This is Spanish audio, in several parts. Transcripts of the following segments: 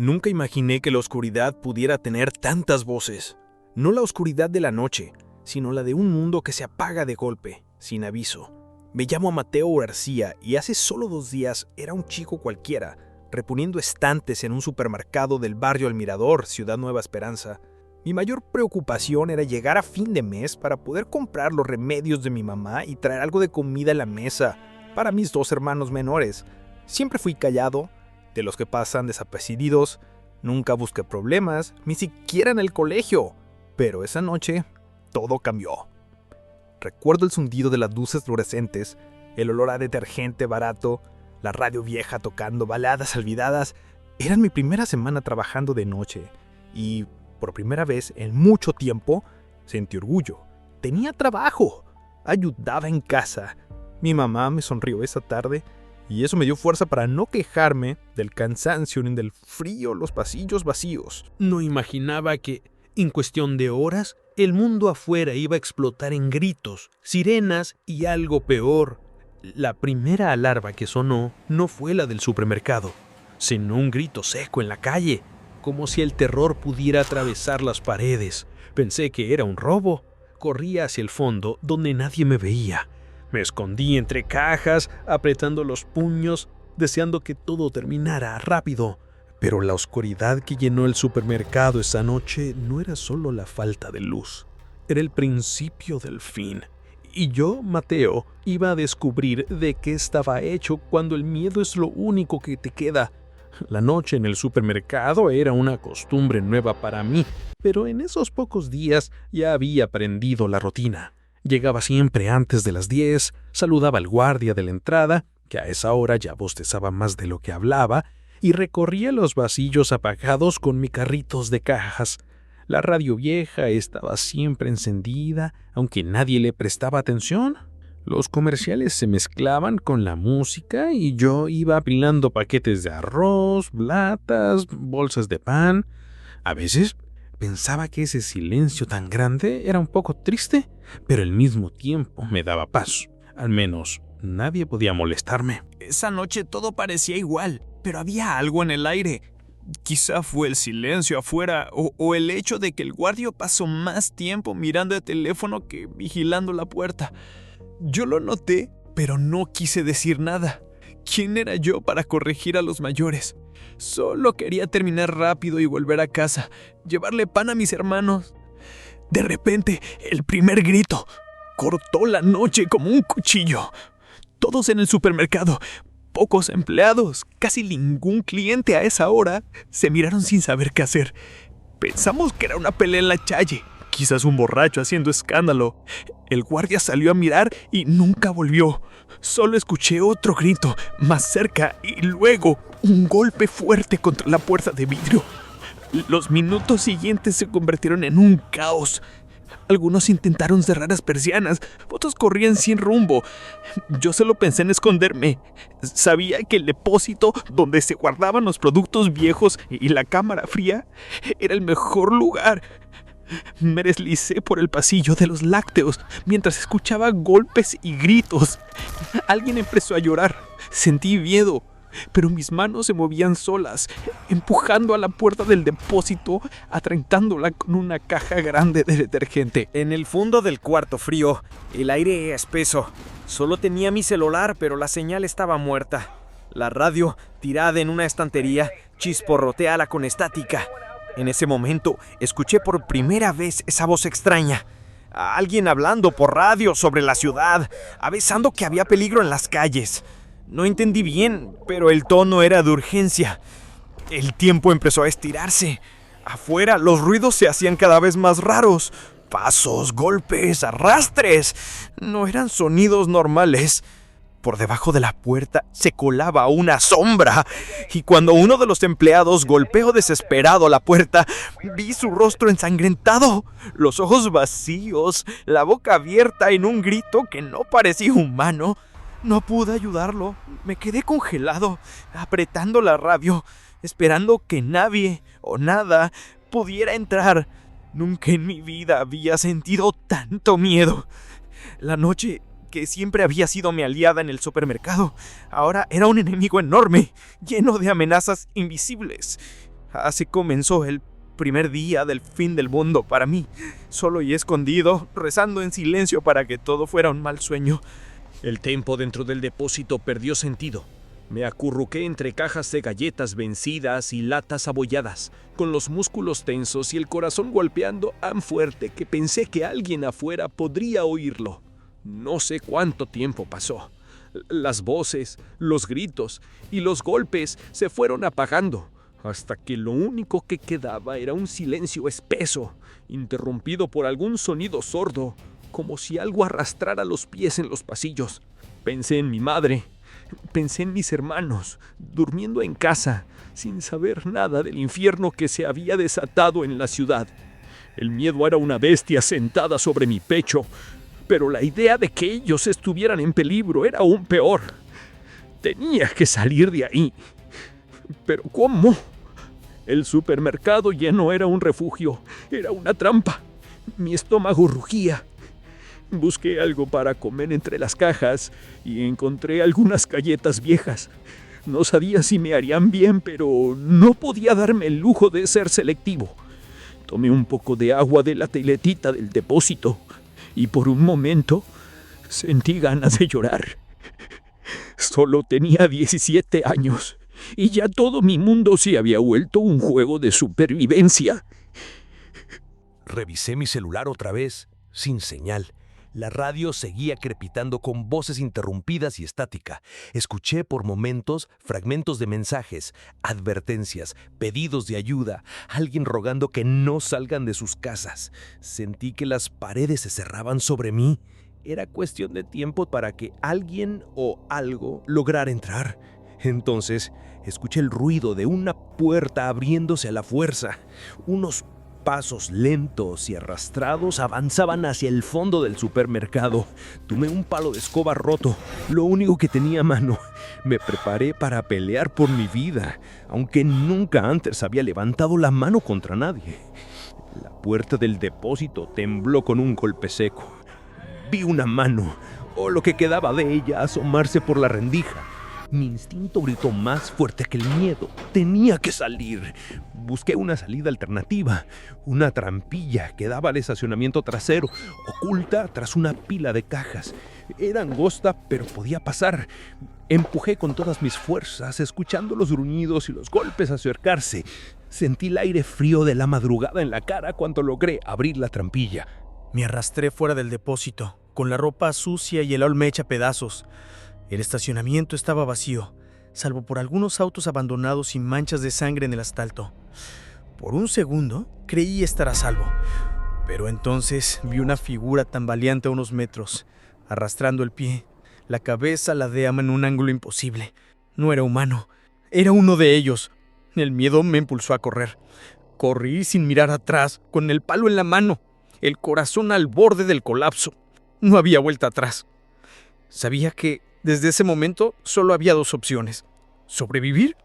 Nunca imaginé que la oscuridad pudiera tener tantas voces. No la oscuridad de la noche, sino la de un mundo que se apaga de golpe, sin aviso. Me llamo Mateo García y hace solo 2 días era un chico cualquiera, reponiendo estantes en un supermercado del barrio El Mirador, Ciudad Nueva Esperanza. Mi mayor preocupación era llegar a fin de mes para poder comprar los remedios de mi mamá y traer algo de comida a la mesa para mis 2 hermanos menores. Siempre fui callado, de los que pasan desapercibidos. Nunca busqué problemas, ni siquiera en el colegio. Pero esa noche, todo cambió. Recuerdo el zumbido de las luces fluorescentes, el olor a detergente barato, la radio vieja tocando baladas olvidadas. Era mi primera semana trabajando de noche y, por primera vez en mucho tiempo, sentí orgullo. Tenía trabajo, ayudaba en casa. Mi mamá me sonrió esa tarde y eso me dio fuerza para no quejarme del cansancio ni del frío, los pasillos vacíos. No imaginaba que, en cuestión de horas, el mundo afuera iba a explotar en gritos, sirenas y algo peor. La primera alarma que sonó no fue la del supermercado, sino un grito seco en la calle, como si el terror pudiera atravesar las paredes. Pensé que era un robo. Corrí hacia el fondo, donde nadie me veía. Me escondí entre cajas, apretando los puños, deseando que todo terminara rápido. Pero la oscuridad que llenó el supermercado esa noche no era solo la falta de luz. Era el principio del fin. Y yo, Mateo, iba a descubrir de qué estaba hecho cuando el miedo es lo único que te queda. La noche en el supermercado era una costumbre nueva para mí, pero en esos pocos días ya había aprendido la rutina. Llegaba siempre antes de las 10, saludaba al guardia de la entrada, que a esa hora ya bostezaba más de lo que hablaba, y recorría los pasillos apagados con mis carritos de cajas. La radio vieja estaba siempre encendida, aunque nadie le prestaba atención. Los comerciales se mezclaban con la música y yo iba apilando paquetes de arroz, latas, bolsas de pan. A veces pensaba que ese silencio tan grande era un poco triste, pero al mismo tiempo me daba paz. Al menos nadie podía molestarme. Esa noche todo parecía igual, pero había algo en el aire. Quizá fue el silencio afuera o el hecho de que el guardia pasó más tiempo mirando el teléfono que vigilando la puerta. Yo lo noté, pero no quise decir nada. ¿Quién era yo para corregir a los mayores? Solo quería terminar rápido y volver a casa, llevarle pan a mis hermanos. De repente, el primer grito cortó la noche como un cuchillo. Todos en el supermercado, pocos empleados, casi ningún cliente a esa hora, se miraron sin saber qué hacer. Pensamos que era una pelea en la calle, quizás un borracho haciendo escándalo. El guardia salió a mirar y nunca volvió. Solo escuché otro grito, más cerca, y luego un golpe fuerte contra la puerta de vidrio. Los minutos siguientes se convirtieron en un caos. Algunos intentaron cerrar las persianas, otros corrían sin rumbo. Yo solo pensé en esconderme. Sabía que el depósito donde se guardaban los productos viejos y la cámara fría era el mejor lugar. Me deslicé por el pasillo de los lácteos mientras escuchaba golpes y gritos. Alguien empezó a llorar. Sentí miedo, pero mis manos se movían solas, empujando a la puerta del depósito, atrancándola con una caja grande de detergente. En el fondo del cuarto frío, el aire era espeso. Solo tenía mi celular, pero la señal estaba muerta. La radio, tirada en una estantería, chisporroteaba con estática. En ese momento, escuché por primera vez esa voz extraña. Alguien hablando por radio sobre la ciudad, avisando que había peligro en las calles. No entendí bien, pero el tono era de urgencia. El tiempo empezó a estirarse. Afuera, los ruidos se hacían cada vez más raros. Pasos, golpes, arrastres. No eran sonidos normales. Por debajo de la puerta se colaba una sombra, y cuando uno de los empleados golpeó desesperado la puerta, vi su rostro ensangrentado, los ojos vacíos, la boca abierta en un grito que no parecía humano. No pude ayudarlo, me quedé congelado, apretando la radio, esperando que nadie o nada pudiera entrar. Nunca en mi vida había sentido tanto miedo. La noche, que siempre había sido mi aliada en el supermercado, ahora era un enemigo enorme, lleno de amenazas invisibles. Así comenzó el primer día del fin del mundo para mí, solo y escondido, rezando en silencio para que todo fuera un mal sueño. El tiempo dentro del depósito perdió sentido. Me acurruqué entre cajas de galletas vencidas y latas abolladas, con los músculos tensos y el corazón golpeando tan fuerte que pensé que alguien afuera podría oírlo. No sé cuánto tiempo pasó. Las voces, los gritos y los golpes se fueron apagando, hasta que lo único que quedaba era un silencio espeso, interrumpido por algún sonido sordo, como si algo arrastrara los pies en los pasillos. Pensé en mi madre. Pensé en mis hermanos, durmiendo en casa, sin saber nada del infierno que se había desatado en la ciudad. El miedo era una bestia sentada sobre mi pecho, pero la idea de que ellos estuvieran en peligro era aún peor. Tenía que salir de ahí. ¿Pero cómo? El supermercado ya no era un refugio, era una trampa. Mi estómago rugía. Busqué algo para comer entre las cajas y encontré algunas galletas viejas. No sabía si me harían bien, pero no podía darme el lujo de ser selectivo. Tomé un poco de agua de la teletita del depósito y por un momento sentí ganas de llorar. Solo tenía 17 años y ya todo mi mundo se había vuelto un juego de supervivencia. Revisé mi celular otra vez, sin señal. La radio seguía crepitando con voces interrumpidas y estática. Escuché por momentos fragmentos de mensajes, advertencias, pedidos de ayuda, alguien rogando que no salgan de sus casas. Sentí que las paredes se cerraban sobre mí. Era cuestión de tiempo para que alguien o algo lograra entrar. Entonces, escuché el ruido de una puerta abriéndose a la fuerza. Unos pasos lentos y arrastrados avanzaban hacia el fondo del supermercado. Tomé un palo de escoba roto, lo único que tenía a mano. Me preparé para pelear por mi vida, aunque nunca antes había levantado la mano contra nadie. La puerta del depósito tembló con un golpe seco. Vi una mano, o lo que quedaba de ella, asomarse por la rendija. Mi instinto gritó más fuerte que el miedo. Tenía que salir. Busqué una salida alternativa, una trampilla que daba al estacionamiento trasero, oculta tras una pila de cajas. Era angosta, pero podía pasar. Empujé con todas mis fuerzas, escuchando los gruñidos y los golpes acercarse. Sentí el aire frío de la madrugada en la cara cuando logré abrir la trampilla. Me arrastré fuera del depósito, con la ropa sucia y el alma hecha pedazos. El estacionamiento estaba vacío, salvo por algunos autos abandonados y manchas de sangre en el asfalto. Por un segundo creí estar a salvo, pero entonces vi una figura tambaleante a unos metros, arrastrando el pie. La cabeza ladeaba en un ángulo imposible. No era humano, era uno de ellos. El miedo me impulsó a correr. Corrí sin mirar atrás, con el palo en la mano, el corazón al borde del colapso. No había vuelta atrás. Sabía que desde ese momento solo había dos opciones: sobrevivir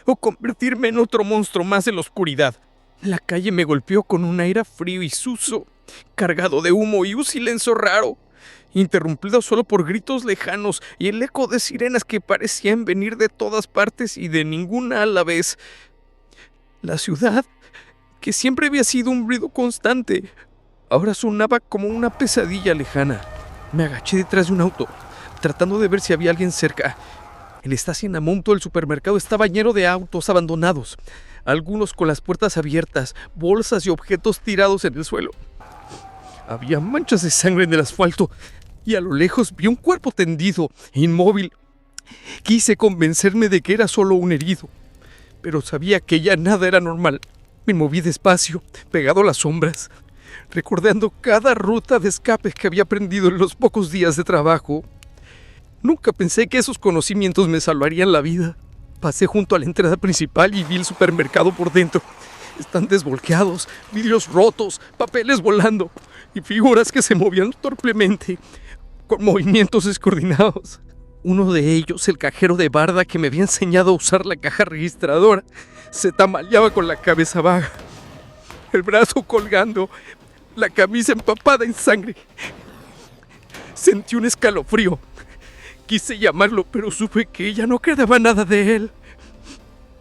o convertirme en otro monstruo más en la oscuridad. La calle me golpeó con un aire frío y sucio, cargado de humo y un silencio raro, interrumpido solo por gritos lejanos y el eco de sirenas que parecían venir de todas partes y de ninguna a la vez. La ciudad, que siempre había sido un ruido constante, ahora sonaba como una pesadilla lejana. Me agaché detrás de un auto, tratando de ver si había alguien cerca. El estacionamiento del supermercado estaba lleno de autos abandonados, algunos con las puertas abiertas, bolsas y objetos tirados en el suelo. Había manchas de sangre en el asfalto y a lo lejos vi un cuerpo tendido, inmóvil. Quise convencerme de que era solo un herido, pero sabía que ya nada era normal. Me moví despacio, pegado a las sombras, recordando cada ruta de escape que había aprendido en los pocos días de trabajo. Nunca pensé que esos conocimientos me salvarían la vida. Pasé junto a la entrada principal y vi el supermercado por dentro. Estantes volteados, vidrios rotos, papeles volando y figuras que se movían torpemente, con movimientos descoordinados. Uno de ellos, el cajero de barda que me había enseñado a usar la caja registradora, se tambaleaba con la cabeza baja, el brazo colgando, la camisa empapada en sangre. Sentí un escalofrío. Quise llamarlo, pero supe que ya no quedaba nada de él.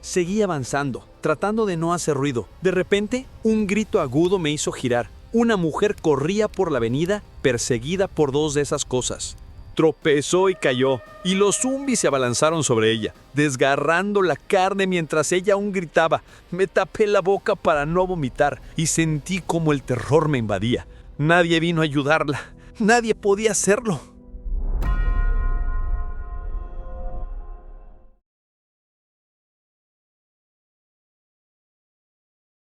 Seguí avanzando, tratando de no hacer ruido. De repente, un grito agudo me hizo girar. Una mujer corría por la avenida, perseguida por dos de esas cosas. Tropezó y cayó, y los zombies se abalanzaron sobre ella, desgarrando la carne mientras ella aún gritaba. Me tapé la boca para no vomitar, y sentí como el terror me invadía. Nadie vino a ayudarla. Nadie podía hacerlo.